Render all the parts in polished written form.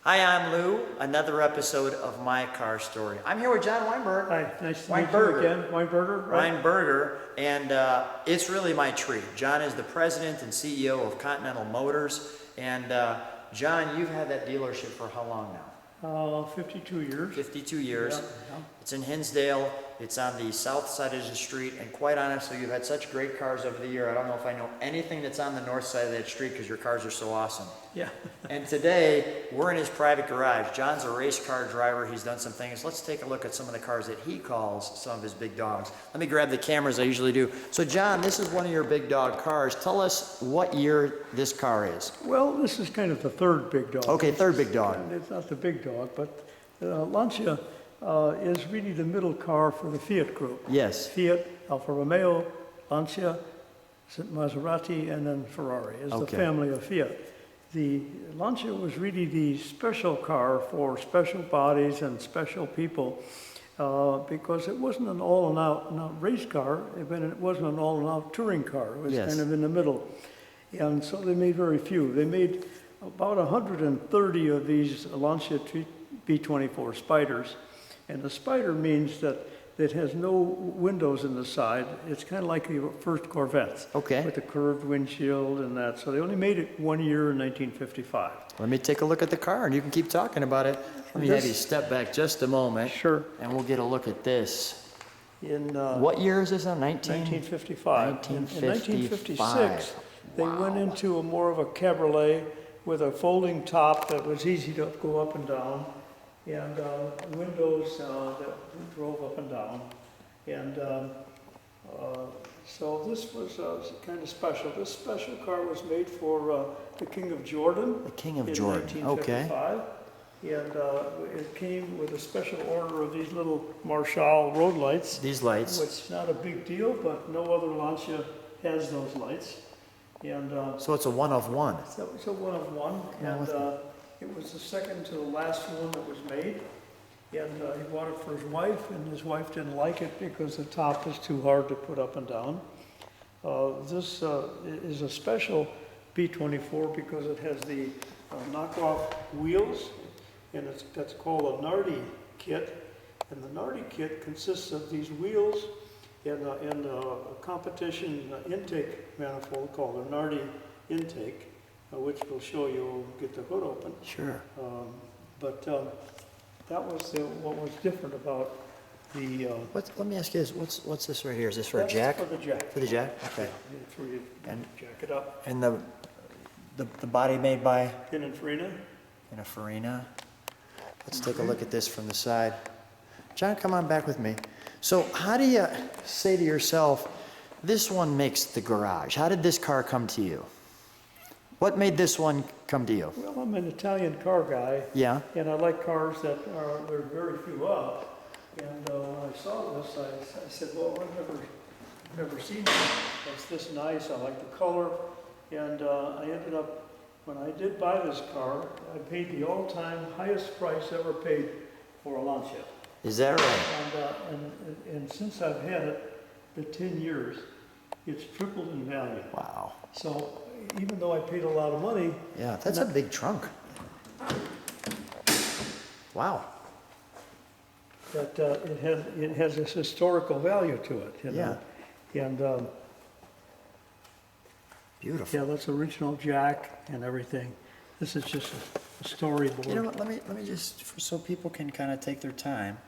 Hi, I'm Lou. Another episode of My Car Story. I'm here with John Weinberger. Hi, nice to meet you again. Weinberger, right? Weinberger, and it's really my treat. John is the president and CEO of Continental Motors, and John, you've had that dealership for how long now? 52 years. 52 years. Yeah. It's in Hinsdale. It's on the south side of the street, and quite honestly, you've had such great cars over the year. I don't know if I know anything that's on the north side of that street because your cars are so awesome. Yeah. And today, we're in his private garage. John's a race car driver. He's done some things. Let's take a look at some of the cars that he calls some of his big dogs. Let me grab the cameras, I usually do. So John, this is one of your big dog cars. Tell us what year this car is. Well, this is kind of the third big dog. Okay, third big dog. And it's not the big dog, but Lancia is really the middle car for the Fiat group. Yes. Fiat, Alfa Romeo, Lancia, Maserati, and then Ferrari is the family of Fiat. The Lancia was really the special car for special bodies and special people because it wasn't an all-and-out race car, but it wasn't an all-and-out touring car. It was kind of in the middle. And so they made very few. They made about 130 of these Lancia B24 Spiders. And the Spider means that it has no windows in the side. It's kind of like the first Corvettes. Okay. With the curved windshield and that. So they only made it 1 year in 1955. Let me take a look at the car and you can keep talking about it. Let me have you step back just a moment. Sure. And we'll get a look at this. In what year is this now? 1955. 1955. In 1956, they went into more of a cabriolet with a folding top that was easy to go up and down, and windows that drove up and down. And so this was kind of special. This special car was made for the King of Jordan. The King of Jordan, okay. And it came with a special order of these little Marshall road lights. These lights. Which is not a big deal, but no other Lancia has those lights. And so it's a one of one. So it's a one of one, and it was the second to the last one that was made. And he bought it for his wife, and his wife didn't like it because the top is too hard to put up and down. This is a special B24 because it has the knockoff wheels, and that's called a Nardi kit. And the Nardi kit consists of these wheels and a competition intake manifold called a Nardi intake, which will show you when we get the hood open. Sure. But that was what was different about the... let me ask you this, what's this right here? Is this for a jack? For the jack. For the jack? Okay. Yeah, for you to jack it up. And the body made by? Pininfarina. Pininfarina. Let's take a look at this from the side. John, come on back with me. So how do you say to yourself, this one makes the garage? How did this car come to you? What made this one come to you? Well, I'm an Italian car guy. Yeah. And I like cars that there are very few of. And when I saw this, I said, well, I've never seen it. It's this nice. I like the color. And I ended up, when I did buy this car, I paid the all-time highest price ever paid for a Lancia. Is that right? And since I've had it, the 10 years, it's tripled in value. Wow. So even though I paid a lot of money... Yeah, that's a big trunk. Wow. But it has this historical value to it, you know? And beautiful. yeah, that's original jack and everything. This is just a storyboard. You know what? Let me just so people can kind of take their time,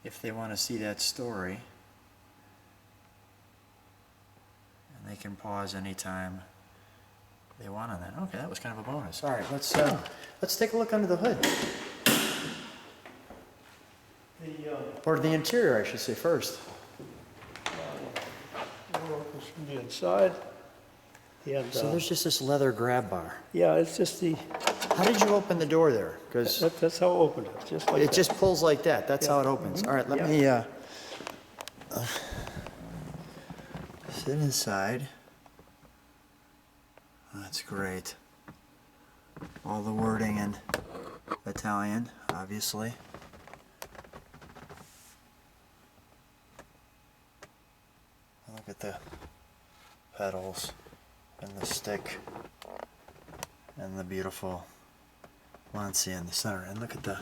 if they want to see that story, and they can pause anytime they want on that. Okay, that was kind of a bonus. All right, let's take a look under the hood. Or the interior, I should say, first. From the inside. And, so there's just this leather grab bar. Yeah, it's just the... How did you open the door there? Because that's how I opened it, just like that. It just pulls like that. That's how it opens. All right, let me sit inside. That's great. All the wording in Italian, obviously. Look at the pedals and the stick and the beautiful Lancia in the center. And look at the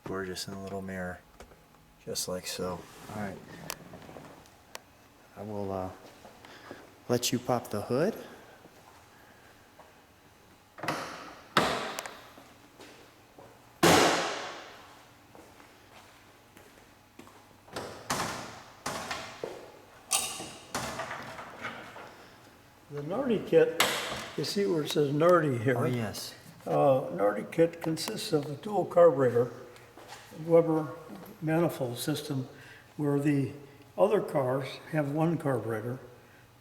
gorgeous in a little mirror, just like so. All right. I will let you pop the hood. The Nardi kit, you see where it says Nardi here? Oh, yes. Nardi kit consists of a dual carburetor, Weber manifold system, where the other cars have one carburetor.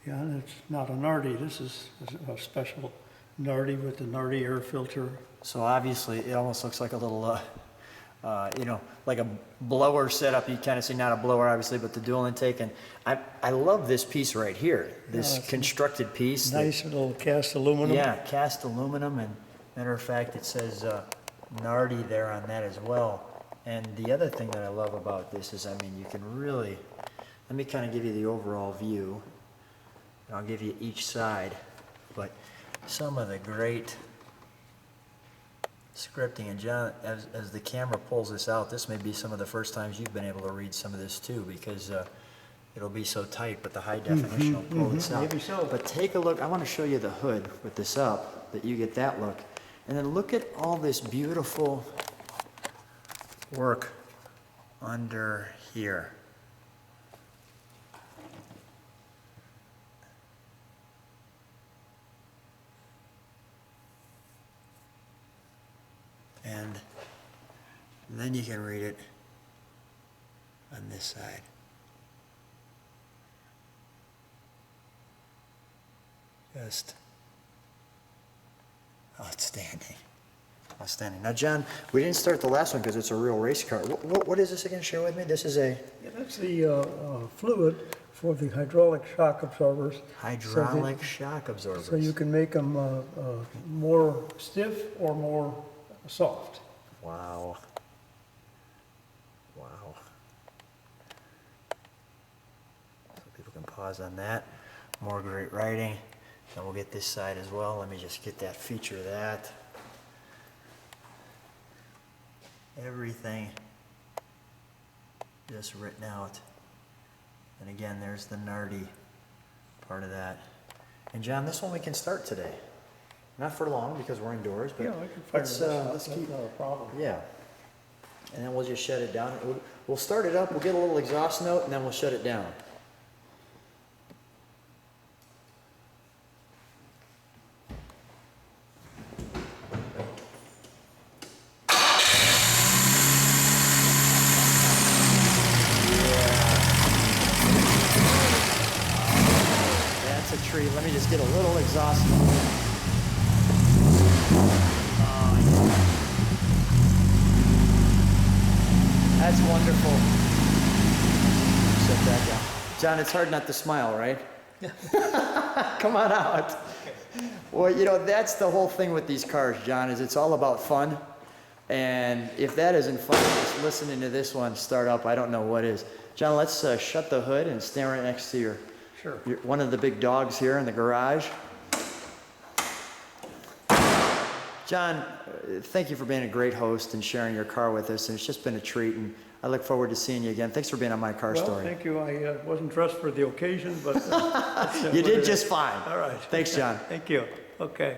Yeah, and it's not a Nardi. This is a special Nardi with the Nardi air filter. So obviously, it almost looks like a little, you know, like a blower setup. You kind of see, not a blower, obviously, but the dual intake. And I love this piece right here, this constructed piece. Nice little cast aluminum. Yeah, cast aluminum. And matter of fact, it says Nardi there on that as well. And the other thing that I love about this is, I mean, you can really, let me kind of give you the overall view. And I'll give you each side. But some of the great scripting, and John, as the camera pulls this out, this may be some of the first times you've been able to read some of this too, because it'll be so tight, but the high definition will pull this out. Maybe so. But take a look, I want to show you the hood with this up, that you get that look. And then look at all this beautiful work under here. And then you can read it on this side. Just outstanding. Outstanding. Now, John, we didn't start the last one because it's a real race car. What is this again? Share with me. This is a... Yeah, that's the fluid for the hydraulic shock absorbers. Hydraulic shock absorbers. So you can make them more stiff or more soft. Wow. Wow. So people can pause on that. More great writing. And we'll get this side as well. Let me just get that feature of that. Everything just written out. And again, there's the Nardi part of that. And John, this one we can start today. Not for long because we're indoors, but Yeah, I can fire let's, this up. let's That's keep, not a problem. yeah. And then we'll just shut it down. We'll start it up, we'll get a little exhaust note, and then we'll shut it down. That's a treat. Let me just get a little exhaust note. That's wonderful. Set that down. John, it's hard not to smile, right? Come on out. Well, you know, that's the whole thing with these cars, John, is it's all about fun. And if that isn't fun, just listening to this one start up, I don't know what is. John, let's shut the hood and stand right next to your one of the big dogs here in the garage. John, thank you for being a great host and sharing your car with us, and it's just been a treat, and I look forward to seeing you again. Thanks for being on My Car Story. Thank you. I wasn't dressed for the occasion, but You did just fine. All right. Thanks, John. Thank you. Okay.